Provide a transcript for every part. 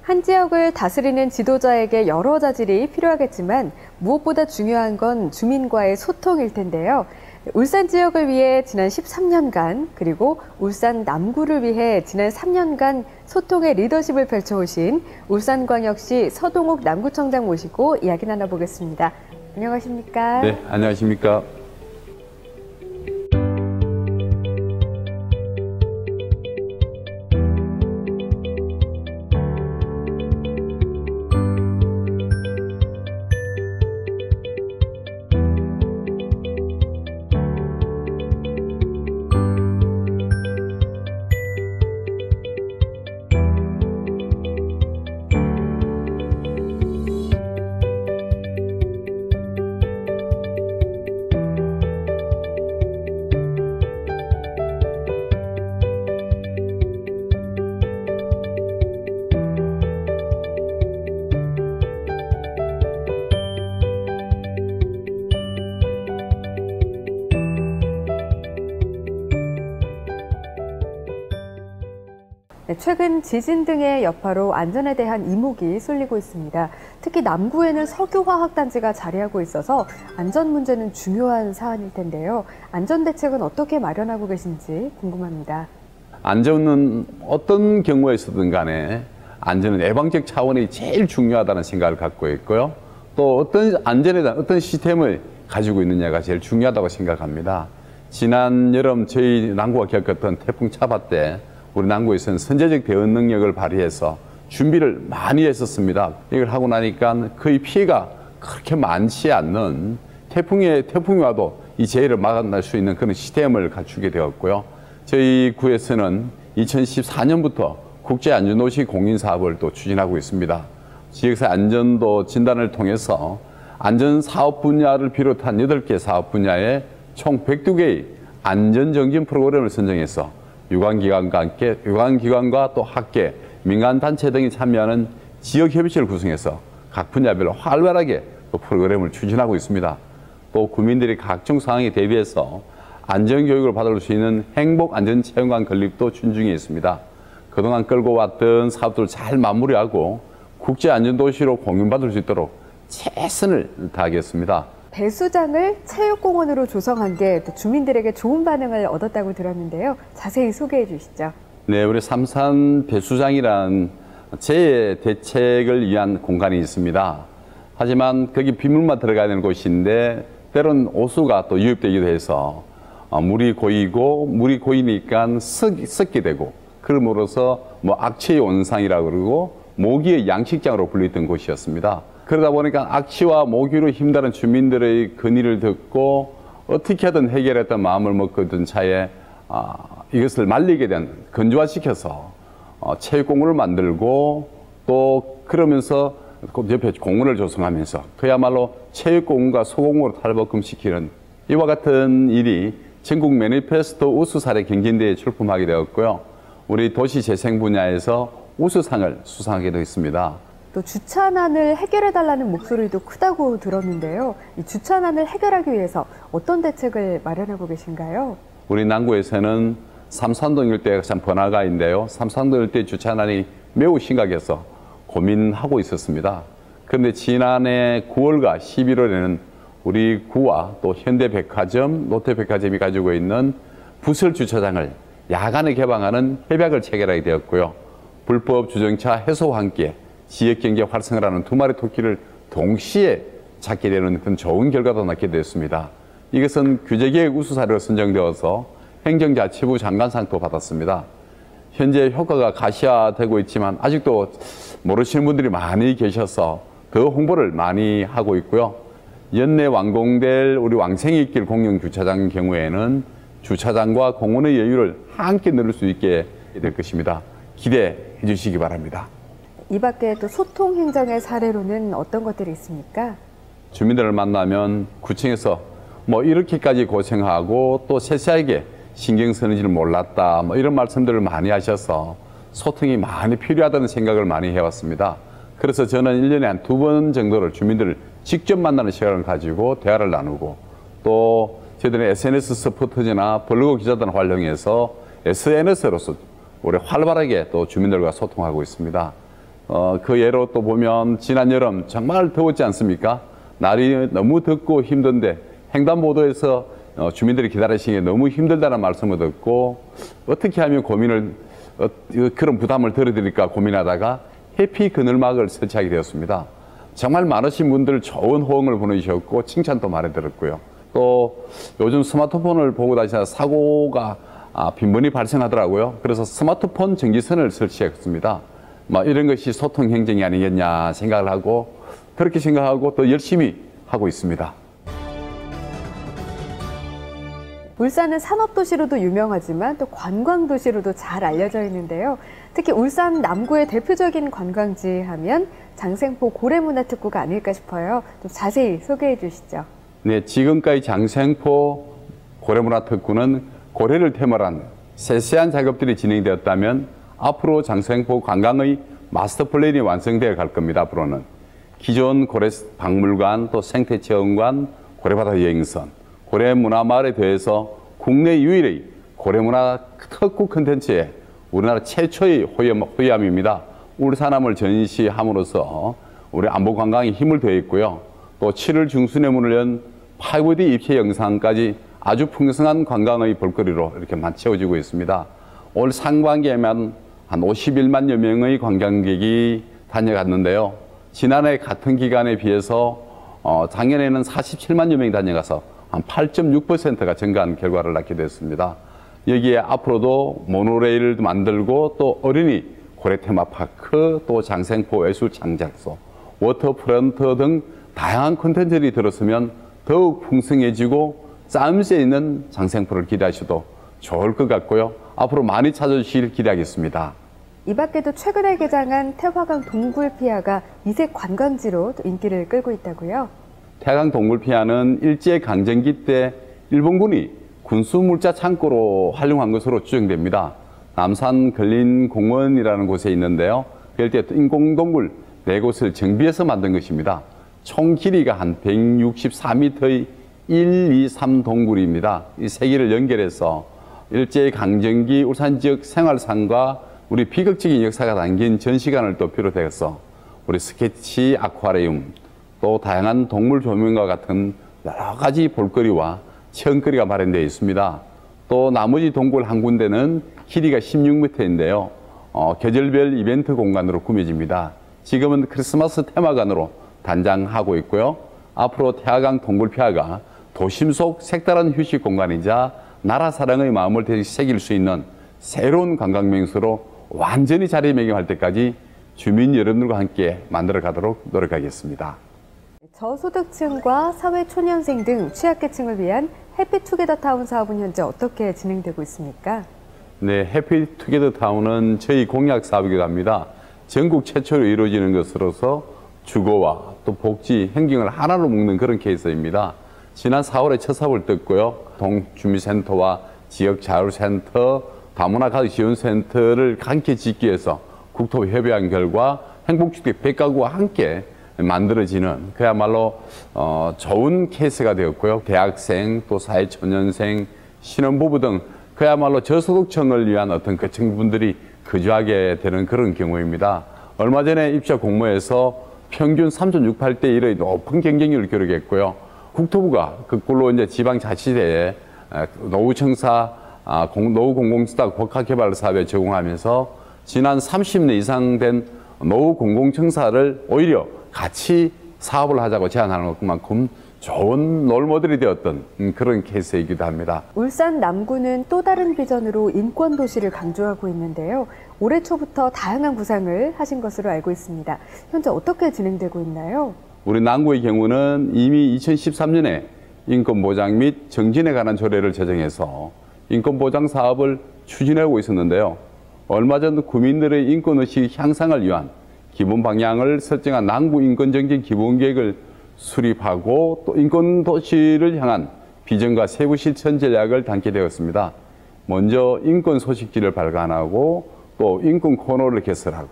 한 지역을 다스리는 지도자에게 여러 자질이 필요하겠지만 무엇보다 중요한 건 주민과의 소통일 텐데요. 울산 지역을 위해 지난 13년간 그리고 울산 남구를 위해 지난 3년간 소통의 리더십을 펼쳐오신 울산광역시 서동욱 남구청장 모시고 이야기 나눠보겠습니다. 안녕하십니까? 네, 안녕하십니까? 네, 최근 지진 등의 여파로 안전에 대한 이목이 쏠리고 있습니다. 특히 남구에는 석유화학단지가 자리하고 있어서 안전 문제는 중요한 사안일 텐데요. 안전대책은 어떻게 마련하고 계신지 궁금합니다. 안전은 어떤 경우에서든 간에 안전은 예방적 차원이 제일 중요하다는 생각을 갖고 있고요. 또 어떤 안전에 대한 어떤 시스템을 가지고 있느냐가 제일 중요하다고 생각합니다. 지난 여름 저희 남구가 겪었던 태풍 차바 때 우리 남구에서는 선제적 대응 능력을 발휘해서 준비를 많이 했었습니다. 이걸 하고 나니까 거의 피해가 그렇게 많지 않는 태풍이 와도 이 재해를 막아낼 수 있는 그런 시스템을 갖추게 되었고요. 저희 구에서는 2014년부터 국제안전도시 공인사업을 또 추진하고 있습니다. 지역사회 안전도 진단을 통해서 안전사업 분야를 비롯한 8개 사업 분야에 총 102개의 안전정진 프로그램을 선정해서 유관기관과 또 학계, 민간단체 등이 참여하는 지역협의체를 구성해서 각 분야별로 활발하게 또 프로그램을 추진하고 있습니다. 또 구민들이 각종 상황에 대비해서 안전교육을 받을 수 있는 행복안전체험관 건립도 추진 중에 있습니다. 그동안 끌고 왔던 사업들을 잘 마무리하고 국제안전도시로 공인받을 수 있도록 최선을 다하겠습니다. 배수장을 체육공원으로 조성한 게 또 주민들에게 좋은 반응을 얻었다고 들었는데요. 자세히 소개해 주시죠. 네, 우리 삼산 배수장이란 재해 대책을 위한 공간이 있습니다. 하지만 거기 빗물만 들어가야 되는 곳인데 때론 오수가 또 유입되기도 해서 물이 고이고 물이 고이니까 썩게 되고 그럼으로써 악취의 원상이라고 그러고 모기의 양식장으로 불리던 곳이었습니다. 그러다 보니까 악취와 모기로 힘다른 주민들의 건의를 듣고 어떻게 하든 해결했던 마음을 먹고 든 차에 이것을 말리게 된 건조화시켜서 체육공원을 만들고 또 그러면서 옆에 공원을 조성하면서 그야말로 체육공원과 소공원으로 탈바꿈시키는 이와 같은 일이 전국 매니페스토 우수사례 경진대회에 출품하게 되었고요. 우리 도시재생 분야에서 우수상을 수상하게 되었습니다. 또 주차난을 해결해달라는 목소리도 크다고 들었는데요. 이 주차난을 해결하기 위해서 어떤 대책을 마련하고 계신가요? 우리 남구에서는 삼산동 일대가 참 번화가인데요. 삼산동 일대 주차난이 매우 심각해서 고민하고 있었습니다. 그런데 지난해 9월과 11월에는 우리 구와 또 현대백화점, 롯데백화점이 가지고 있는 부설 주차장을 야간에 개방하는 협약을 체결하게 되었고요. 불법 주정차 해소와 함께 지역경제 활성화를 하는 두 마리 토끼를 동시에 잡게 되는 그런 좋은 결과도 낳게 되었습니다. 이것은 규제계획 우수사례로 선정되어서 행정자치부 장관상도 받았습니다. 현재 효과가 가시화되고 있지만 아직도 모르시는 분들이 많이 계셔서 더 홍보를 많이 하고 있고요. 연내 완공될 우리 왕생이길 공영주차장 경우에는 주차장과 공원의 여유를 함께 누릴 수 있게 될 것입니다. 기대해 주시기 바랍니다. 이 밖에 또 소통 행정의 사례로는 어떤 것들이 있습니까? 주민들을 만나면 구청에서 이렇게까지 고생하고 또 세세하게 신경 쓰는지는 몰랐다 이런 말씀들을 많이 하셔서 소통이 많이 필요하다는 생각을 많이 해왔습니다. 그래서 저는 1년에 한 2번 정도를 주민들을 직접 만나는 시간을 가지고 대화를 나누고 또 저희들은 SNS 서포터즈나 블로그 기자단을 활용해서 SNS로서 우리 활발하게 또 주민들과 소통하고 있습니다. 그 예로 또 보면 지난 여름 정말 더웠지 않습니까? 날이 너무 덥고 힘든데 횡단보도에서 주민들이 기다리시기에 너무 힘들다는 말씀을 듣고 어떻게 하면 그런 부담을 덜어드릴까 고민하다가 해피 그늘막을 설치하게 되었습니다. 정말 많으신 분들 좋은 호응을 보내주셨고 칭찬도 많이 들었고요. 또 요즘 스마트폰을 보고 다니시다 사고가 빈번히 발생하더라고요. 그래서 스마트폰 정지선을 설치했습니다. 이런 것이 소통 행정이 아니겠냐 생각을 하고 그렇게 생각하고 또 열심히 하고 있습니다. 울산은 산업도시로도 유명하지만 또 관광도시로도 잘 알려져 있는데요. 특히 울산 남구의 대표적인 관광지 하면 장생포 고래문화특구가 아닐까 싶어요. 좀 자세히 소개해 주시죠. 네, 지금까지 장생포 고래문화특구는 고래를 테마로 한 세세한 작업들이 진행되었다면 앞으로 장생포 관광의 마스터 플랜이 완성되어 갈 겁니다. 앞으로는 기존 고래 박물관, 또 생태체험관, 고래바다 여행선, 고래문화마을에 대해서 국내 유일의 고래문화 특구 콘텐츠에 우리나라 최초의 호위함입니다. 울산함을 전시함으로써 우리 안보 관광에 힘을 더해 있고요. 또 7월 중순에 문을 연 5D 입체 영상까지 아주 풍성한 관광의 볼거리로 이렇게 채워지고 있습니다. 올 상반기에만 한 51만여 명의 관광객이 다녀갔는데요. 지난해 같은 기간에 비해서 작년에는 47만여 명이 다녀가서 한 8.6%가 증가한 결과를 낳게 됐습니다. 여기에 앞으로도 모노레일을 만들고 또 어린이 고래 테마파크, 또 장생포 예술 창작소, 워터프런트 등 다양한 콘텐츠들이 들었으면 더욱 풍성해지고 싸움새 있는 장생포를 기대하셔도 좋을 것 같고요. 앞으로 많이 찾아주시길 기대하겠습니다. 이 밖에도 최근에 개장한 태화강 동굴피아가 이색 관광지로 또 인기를 끌고 있다고요? 태화강 동굴피아는 일제강점기 때 일본군이 군수물자 창고로 활용한 것으로 추정됩니다. 남산 근린공원이라는 곳에 있는데요. 그럴 때 인공동굴 4곳을 정비해서 만든 것입니다. 총 길이가 한 164m의 1, 2, 3 동굴입니다. 이 세 개를 연결해서 일제강점기 울산 지역 생활상과 우리 비극적인 역사가 담긴 전시관을 또 비롯해서 우리 스케치, 아쿠아리움, 또 다양한 동물 조명과 같은 여러 가지 볼거리와 체험거리가 마련되어 있습니다. 또 나머지 동굴 한 군데는 길이가 16m인데요. 계절별 이벤트 공간으로 꾸며집니다. 지금은 크리스마스 테마관으로 단장하고 있고요. 앞으로 태화강 동굴피아가 도심 속 색다른 휴식 공간이자 나라 사랑의 마음을 새길 수 있는 새로운 관광 명소로 완전히 자리매김할 때까지 주민 여러분들과 함께 만들어 가도록 노력하겠습니다. 저소득층과 사회초년생 등 취약계층을 위한 해피투게더 타운 사업은 현재 어떻게 진행되고 있습니까? 네, 해피투게더 타운은 저희 공약 사업이기도 합니다. 전국 최초로 이루어지는 것으로서 주거와 또 복지, 행정을 하나로 묶는 그런 케이스입니다. 지난 4월에 첫 사업을 떴고요. 동주민센터와 지역자율센터, 다문화가족지원센터를 함께 짓기 위해서 국토부 협의한 결과 행복주택 100가구와 함께 만들어지는 그야말로 좋은 케이스가 되었고요. 대학생, 또 사회초년생, 신혼부부 등 그야말로 저소득층을 위한 어떤 계층분들이 거주하게 되는 그런 경우입니다. 얼마 전에 입주자 공모에서 평균 3.68대 1의 높은 경쟁률을 기록했고요. 국토부가 거꾸로 이제 지방자치대에 노후청사, 노후공공주택 복합개발 사업에 제공하면서 지난 30년 이상 된 노후공공청사를 오히려 같이 사업을 하자고 제안하는 것만큼 좋은 롤모델이 되었던 그런 케이스이기도 합니다. 울산 남구는 또 다른 비전으로 인권도시를 강조하고 있는데요. 올해 초부터 다양한 구상을 하신 것으로 알고 있습니다. 현재 어떻게 진행되고 있나요? 우리 남구의 경우는 이미 2013년에 인권보장 및 정진에 관한 조례를 제정해서 인권보장 사업을 추진하고 있었는데요. 얼마 전 구민들의 인권의식 향상을 위한 기본 방향을 설정한 남구 인권정진 기본계획을 수립하고 또 인권도시를 향한 비전과 세부 실천 전략을 담게 되었습니다. 먼저 인권 소식지를 발간하고 또 인권 코너를 개설하고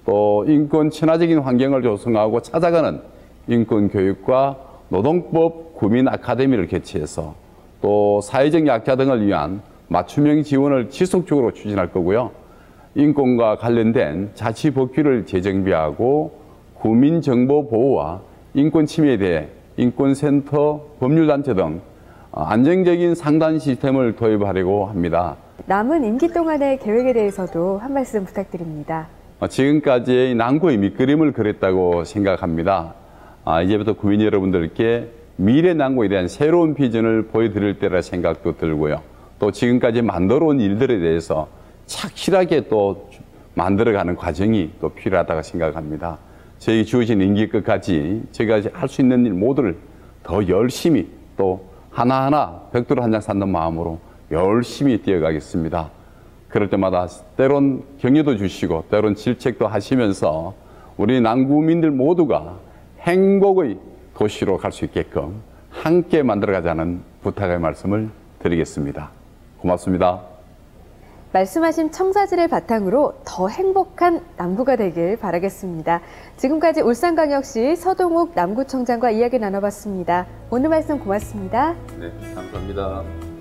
또 인권 친화적인 환경을 조성하고 찾아가는 인권 교육과 노동법 구민 아카데미를 개최해서 또 사회적 약자 등을 위한 맞춤형 지원을 지속적으로 추진할 거고요. 인권과 관련된 자치법규를 재정비하고 국민정보 보호와 인권 침해에 대해 인권센터, 법률단체 등 안정적인 상담 시스템을 도입하려고 합니다. 남은 임기 동안의 계획에 대해서도 한 말씀 부탁드립니다. 지금까지의 난구의 밑그림을 그렸다고 생각합니다. 이제부터 국민 여러분들께 미래 난구에 대한 새로운 비전을 보여드릴 때라 생각도 들고요. 또 지금까지 만들어온 일들에 대해서 착실하게 또 만들어가는 과정이 또 필요하다고 생각합니다. 저에게 주어진 임기 끝까지 제가 할 수 있는 일 모두를 더 열심히 또 하나하나 벽돌 한 장 쌓는 마음으로 열심히 뛰어가겠습니다. 그럴 때마다 때론 격려도 주시고 때론 질책도 하시면서 우리 남구민들 모두가 행복의 도시로 갈 수 있게끔 함께 만들어가자는 부탁의 말씀을 드리겠습니다. 고맙습니다. 말씀하신 청사진을 바탕으로 더 행복한 남구가 되길 바라겠습니다. 지금까지 울산광역시 서동욱 남구청장과 이야기 나눠봤습니다. 오늘 말씀 고맙습니다. 네, 감사합니다.